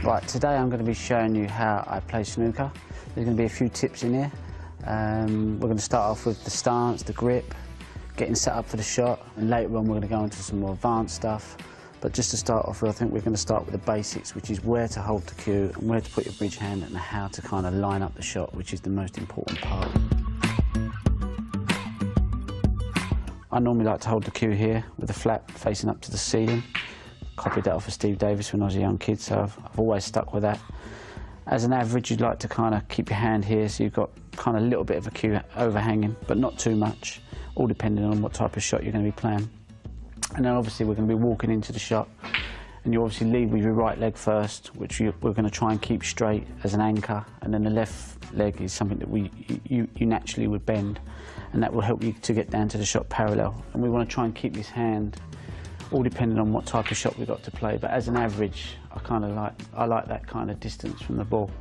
Right, today I'm going to be showing you how I play snooker. There's going to be a few tips in here. We're going to start off with the stance, the grip, getting set up for the shot, and later on we're going to go into some more advanced stuff. But just to start off with, I think we're going to start with the basics, which is where to hold the cue and where to put your bridge hand and how to kind of line up the shot, which is the most important part. I normally like to hold the cue here with the flat facing up to the ceiling. Copied that off of Steve Davis when I was a young kid, so I've always stuck with that. As an average, you'd like to kind of keep your hand here, so you've got kind of a little bit of a cue overhanging, but not too much, all depending on what type of shot you're going to be playing. And then obviously we're going to be walking into the shot, and you obviously lead with your right leg first, which we're going to try and keep straight as an anchor, and then the left leg is something that you naturally would bend, and that will help you to get down to the shot parallel. And we want to try and keep this hand, all depending on what type of shot we've got to play, but as an average, I like that kind of distance from the ball.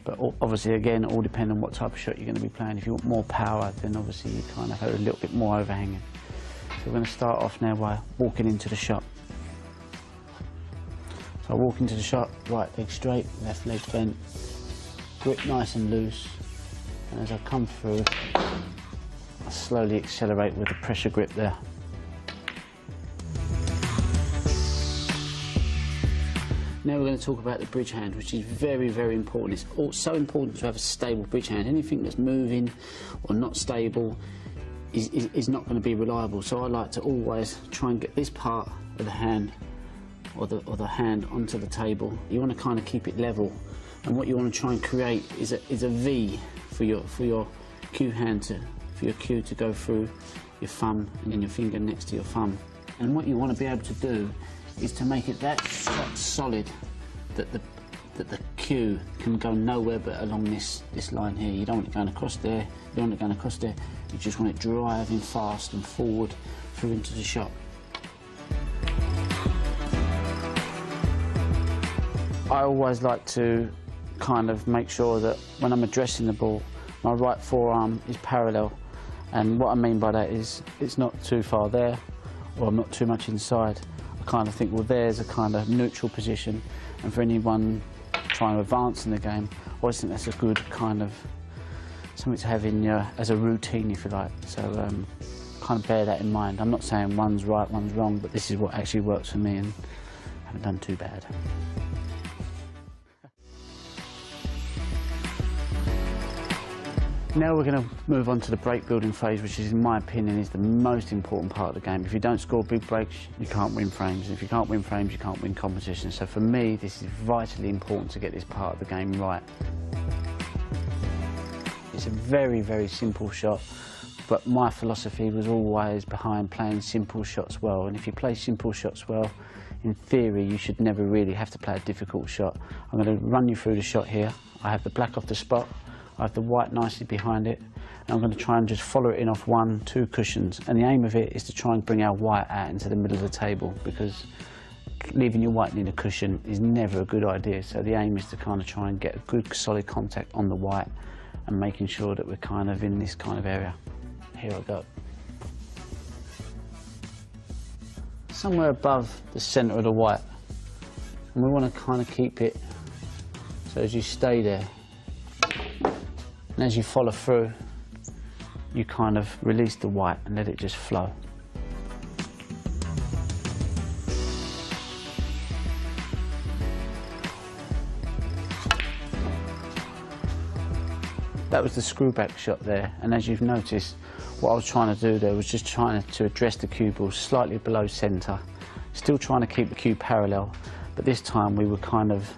But obviously, again, all depending on what type of shot you're going to be playing. If you want more power, then obviously you kind of have a little bit more overhanging. So we're going to start off now by walking into the shot. So I walk into the shot, right leg straight, left leg bent, grip nice and loose, and as I come through, I slowly accelerate with the pressure grip there. Now we're going to talk about the bridge hand, which is very, very important. It's also important to have a stable bridge hand. Anything that's moving or not stable is not going to be reliable. So I like to always try and get this part of the hand or the hand onto the table. You want to kind of keep it level, and what you want to try and create is a V for your cue hand for your cue to go through your thumb and then your finger next to your thumb. And what you want to be able to do is to make it that solid that the cue can go nowhere but along this line here. You don't want it going across there, you don't want it going across there, you just want it driving fast and forward through into the shot. I always like to kind of make sure that when I'm addressing the ball, my right forearm is parallel, and what I mean by that is it's not too far there or I'm not too much inside. Kind of think, well, there's a kind of neutral position, and for anyone trying to advance in the game, I always think that's a good kind of something to have in as a routine, if you like. So kind of bear that in mind. I'm not saying one's right, one's wrong, but this is what actually works for me, and I haven't done too bad. Now we're going to move on to the break building phase, which is, in my opinion, is the most important part of the game. If you don't score big breaks, you can't win frames. If you can't win frames, you can't win competitions. So for me, this is vitally important to get this part of the game right. It's a very, very simple shot, but my philosophy was always behind playing simple shots well. And if you play simple shots well, in theory, you should never really have to play a difficult shot. I'm going to run you through the shot here. I have the black off the spot. I have the white nicely behind it, and I'm going to try and just follow it in off 1, 2 cushions. And the aim of it is to try and bring our white out into the middle of the table, because leaving your white near the cushion is never a good idea. So the aim is to kind of try and get a good solid contact on the white and making sure that we're kind of in this kind of area. Here I go. Somewhere above the centre of the white. And we want to kind of keep it so as you stay there. And as you follow through, you kind of release the white and let it just flow. That was the screw back shot there, and as you've noticed, what I was trying to do there was just trying to address the cue ball slightly below centre, still trying to keep the cue parallel, but this time we were kind of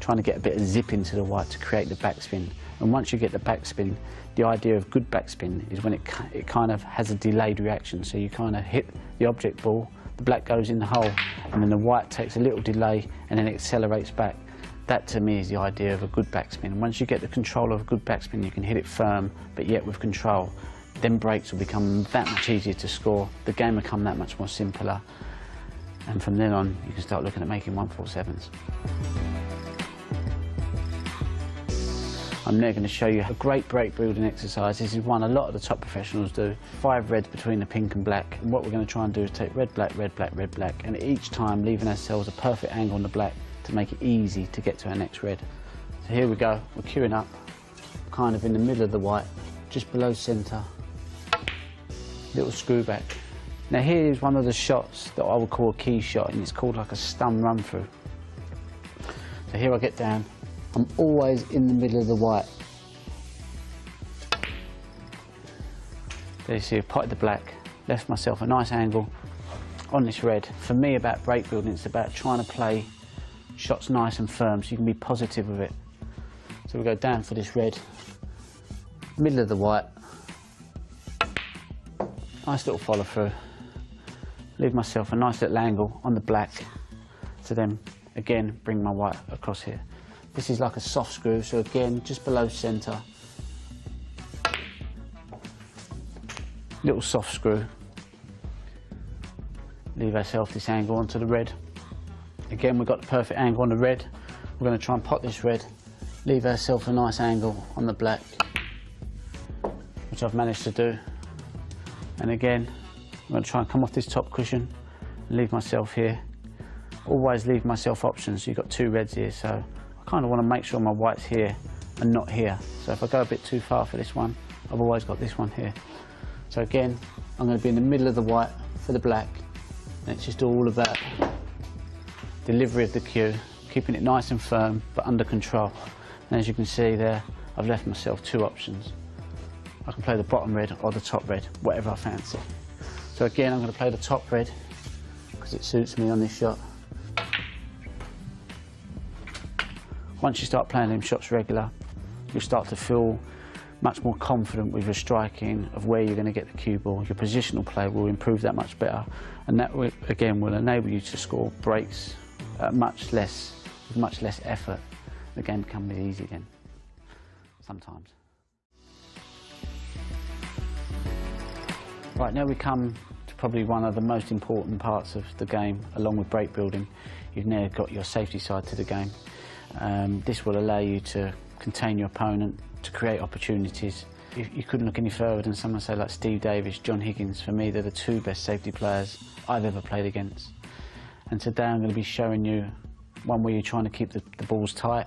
trying to get a bit of zip into the white to create the backspin. And once you get the backspin, the idea of good backspin is when it kind of has a delayed reaction. So you kind of hit the object ball, the black goes in the hole, and then the white takes a little delay and then it accelerates back. That to me is the idea of a good backspin. And once you get the control of a good backspin, you can hit it firm, but yet with control. Then breaks will become that much easier to score. The game will become that much more simpler. And from then on, you can start looking at making 147s. I'm now going to show you a great break building exercise. This is one a lot of the top professionals do. 5 reds between the pink and black. And what we're going to try and do is take red, black, red, black, red, black, and each time leaving ourselves a perfect angle on the black, to make it easy to get to our next red. So here we go, we're queuing up, kind of in the middle of the white, just below centre, little screw back. Now here's one of the shots that I would call a key shot, and it's called like a stun run through. So here I get down, I'm always in the middle of the white. There you see, I've potted the black, left myself a nice angle on this red. For me, about break building, it's about trying to play shots nice and firm so you can be positive with it. So we go down for this red, middle of the white, nice little follow through, leave myself a nice little angle on the black to then again bring my white across here. This is like a soft screw, so again just below centre, little soft screw, leave ourselves this angle onto the red. Again, we've got the perfect angle on the red. We're going to try and pot this red, leave ourselves a nice angle on the black, which I've managed to do. And again, I'm going to try and come off this top cushion and leave myself here. Always leave myself options. You've got two reds here, so I kind of want to make sure my white's here and not here. So if I go a bit too far for this one, I've always got this one here. So again, I'm going to be in the middle of the white for the black. And it's just all about delivery of the cue, keeping it nice and firm but under control. And as you can see there, I've left myself two options. I can play the bottom red or the top red, whatever I fancy. So again, I'm going to play the top red because it suits me on this shot. Once you start playing them shots regular, you start to feel much more confident with your striking of where you're going to get the cue ball. Your positional play will improve that much better, and that will, again, will enable you to score breaks with much less effort. The game becomes easy then, sometimes. Right, now we come to probably one of the most important parts of the game, along with break building. You've now got your safety side to the game. This will allow you to contain your opponent, to create opportunities. You couldn't look any further than someone say like Steve Davis, John Higgins. For me, they're the two best safety players I've ever played against. And today I'm going to be showing you one where you're trying to keep the balls tight,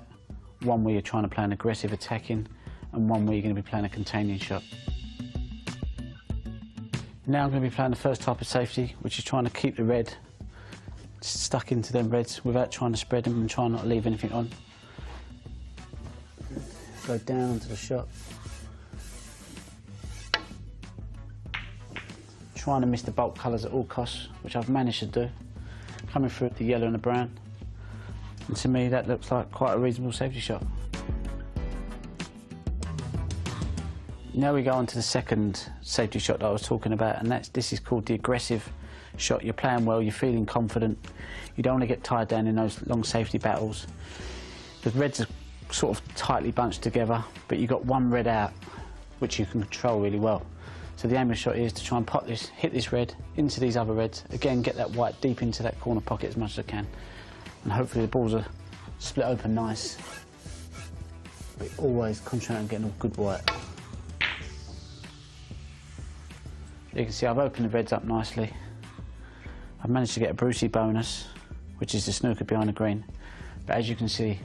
one where you're trying to play an aggressive attacking, and one where you're going to be playing a containing shot. Now I'm going to be playing the first type of safety, which is trying to keep the red stuck into them reds without trying to spread them and trying not to leave anything on. Go down onto the shot. Trying to miss the bulk colours at all costs, which I've managed to do. Coming through the yellow and the brown. And to me that looks like quite a reasonable safety shot. Now we go on to the second safety shot that I was talking about, and this is called the aggressive shot. You're playing well, you're feeling confident. You don't want to get tied down in those long safety battles. The reds are sort of tightly bunched together, but you've got one red out, which you can control really well. So the aim of the shot is to try and pot this, hit this red into these other reds. Again, get that white deep into that corner pocket as much as I can. And hopefully the balls are split open nice. But always concentrate on getting a good white. You can see I've opened the reds up nicely. I've managed to get a Brucey bonus, which is the snooker behind the green. But as you can see,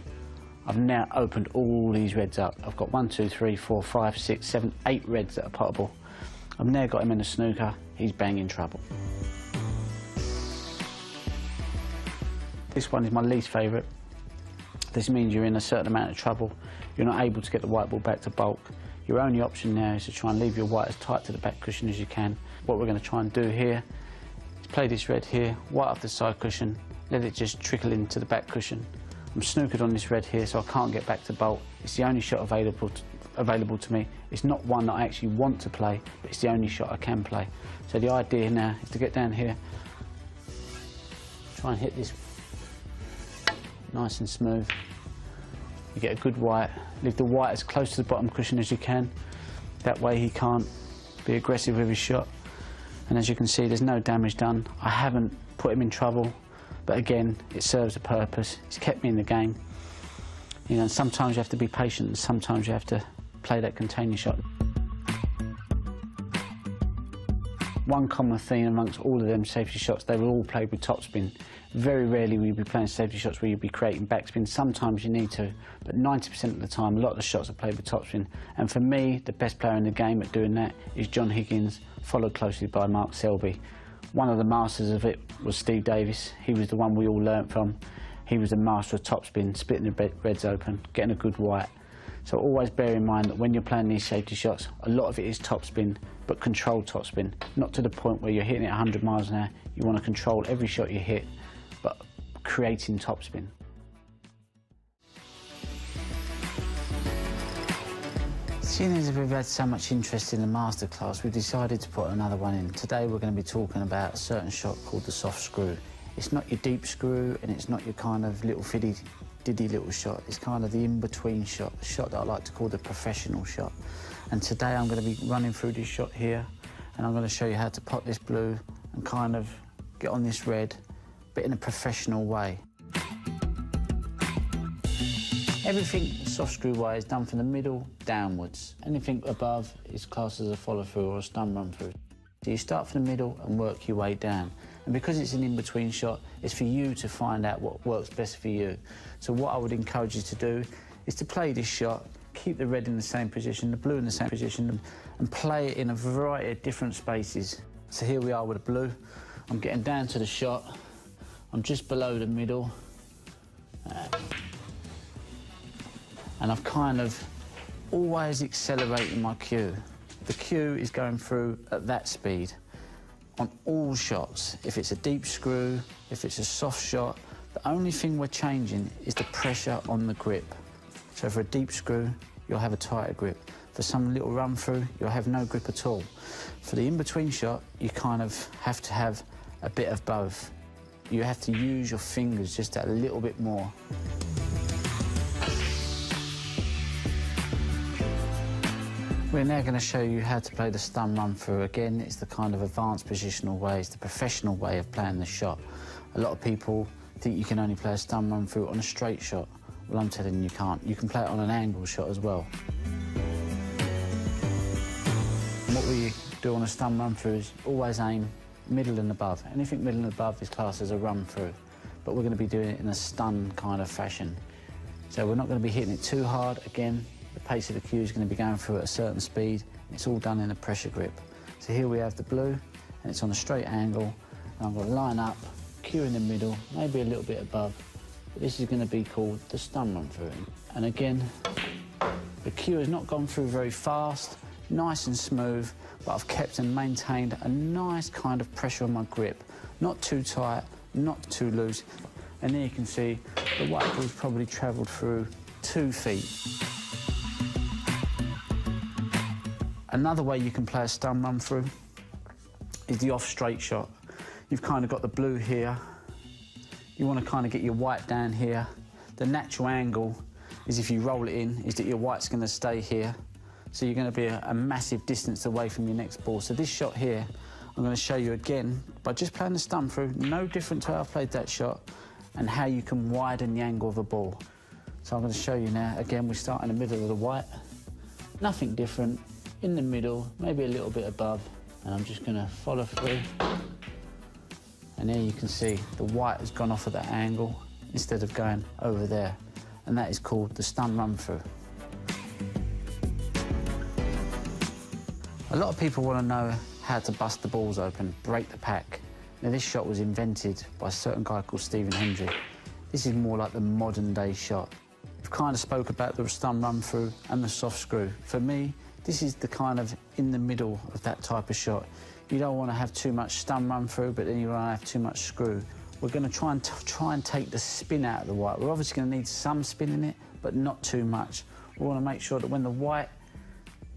I've now opened all these reds up. I've got 1, 2, 3, 4, 5, 6, 7, 8 reds that are potable. I've now got him in the snooker. He's banging trouble. This one is my least favourite. This means you're in a certain amount of trouble. You're not able to get the white ball back to bulk. Your only option now is to try and leave your white as tight to the back cushion as you can. What we're going to try and do here is play this red here, white off the side cushion, let it just trickle into the back cushion. I'm snookered on this red here, so I can't get back to bulk. It's the only shot available to me. It's not one that I actually want to play, but it's the only shot I can play. So the idea now is to get down here, try and hit this nice and smooth. You get a good white, leave the white as close to the bottom cushion as you can. That way he can't be aggressive with his shot. And as you can see, there's no damage done. I haven't put him in trouble, but again, it serves a purpose. It's kept me in the game. You know, sometimes you have to be patient, and sometimes you have to play that containing shot. one common theme amongst all of them safety shots, they were all played with topspin. Very rarely will you be playing safety shots where you'll be creating backspin. Sometimes you need to, but 90% of the time, a lot of the shots are played with topspin. And for me, the best player in the game at doing that is John Higgins, followed closely by Mark Selby. One of the masters of it was Steve Davis. He was the one we all learnt from. He was the master of topspin, splitting the reds open, getting a good white. So always bear in mind that when you're playing these safety shots, a lot of it is topspin, but controlled topspin. Not to the point where you're hitting it 100 miles an hour. You want to control every shot you hit, but creating topspin. Seeing as we've had so much interest in the Masterclass, we've decided to put another one in. Today we're going to be talking about a certain shot called the soft screw. It's not your deep screw and it's not your kind of little diddy little shot. It's kind of the in-between shot, the shot that I like to call the professional shot. And today I'm going to be running through this shot here and I'm going to show you how to pot this blue and kind of get on this red, but in a professional way. Everything soft screw way is done from the middle downwards. Anything above is classed as a follow through or a stun run through. So you start from the middle and work your way down. And because it's an in-between shot, it's for you to find out what works best for you. So what I would encourage you to do is to play this shot, keep the red in the same position, the blue in the same position, and play it in a variety of different spaces. So here we are with the blue. I'm getting down to the shot. I'm just below the middle. And I've kind of always accelerating my cue. The cue is going through at that speed on all shots. If it's a deep screw, if it's a soft shot, the only thing we're changing is the pressure on the grip. So for a deep screw, you'll have a tighter grip. For some little run through, you'll have no grip at all. For the in-between shot, you kind of have to have a bit of both. You have to use your fingers just a little bit more. We're now going to show you how to play the stun run through. Again, it's the kind of advanced positional way, it's the professional way of playing the shot. A lot of people think you can only play a stun run through on a straight shot. Well, I'm telling you, you can't. You can play it on an angle shot as well. And what we do on a stun run through is always aim middle and above. Anything middle and above is classed as a run through, but we're going to be doing it in a stun kind of fashion. So we're not going to be hitting it too hard. Again, the pace of the cue is going to be going through at a certain speed. It's all done in a pressure grip. So here we have the blue, and it's on a straight angle. And I'm going to line up, cue in the middle, maybe a little bit above. But this is going to be called the stun run through. And again, the cue has not gone through very fast, nice and smooth, but I've kept and maintained a nice kind of pressure on my grip. Not too tight, not too loose. And there you can see the white ball's probably travelled through 2 feet. Another way you can play a stun run through is the off straight shot. You've kind of got the blue here. You want to kind of get your white down here. The natural angle is, if you roll it in, is that your white's going to stay here. So you're going to be a massive distance away from your next ball. So this shot here, I'm going to show you again by just playing the stun through, no different to how I played that shot, and how you can widen the angle of a ball. So I'm going to show you now. Again, we start in the middle of the white. Nothing different. In the middle, maybe a little bit above, and I'm just going to follow through. And there you can see the white has gone off at that angle instead of going over there, and that is called the stun run through. A lot of people want to know how to bust the balls open, break the pack. Now, this shot was invented by a certain guy called Stephen Hendry. This is more like the modern day shot. We've kind of spoke about the stun run through and the soft screw. For me, this is the kind of in the middle of that type of shot. You don't want to have too much stun run through, but then you don't have too much screw. We're going to try and take the spin out of the white. We're obviously going to need some spin in it, but not too much. We want to make sure that when the white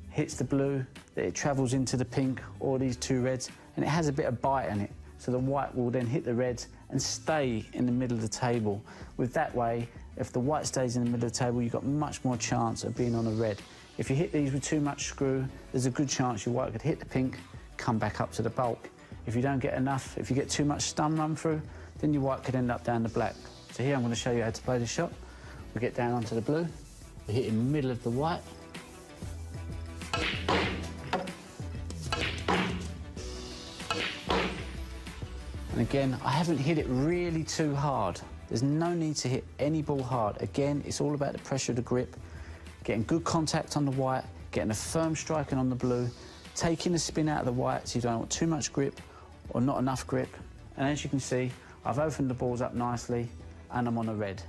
hits the blue, that it travels into the pink or these 2 reds, and it has a bit of bite in it. So the white will then hit the reds and stay in the middle of the table. With that way, if the white stays in the middle of the table, you've got much more chance of being on a red. If you hit these with too much screw, there's a good chance your white could hit the pink, come back up to the bulk. If you don't get enough, if you get too much stun run through, then your white could end up down the black. So here I'm going to show you how to play this shot. We get down onto the blue, we hit in the middle of the white. And again, I haven't hit it really too hard. There's no need to hit any ball hard. Again, it's all about the pressure of the grip, getting good contact on the white, getting a firm striking on the blue, taking the spin out of the white so you don't want too much grip or not enough grip. And as you can see, I've opened the balls up nicely and I'm on a red.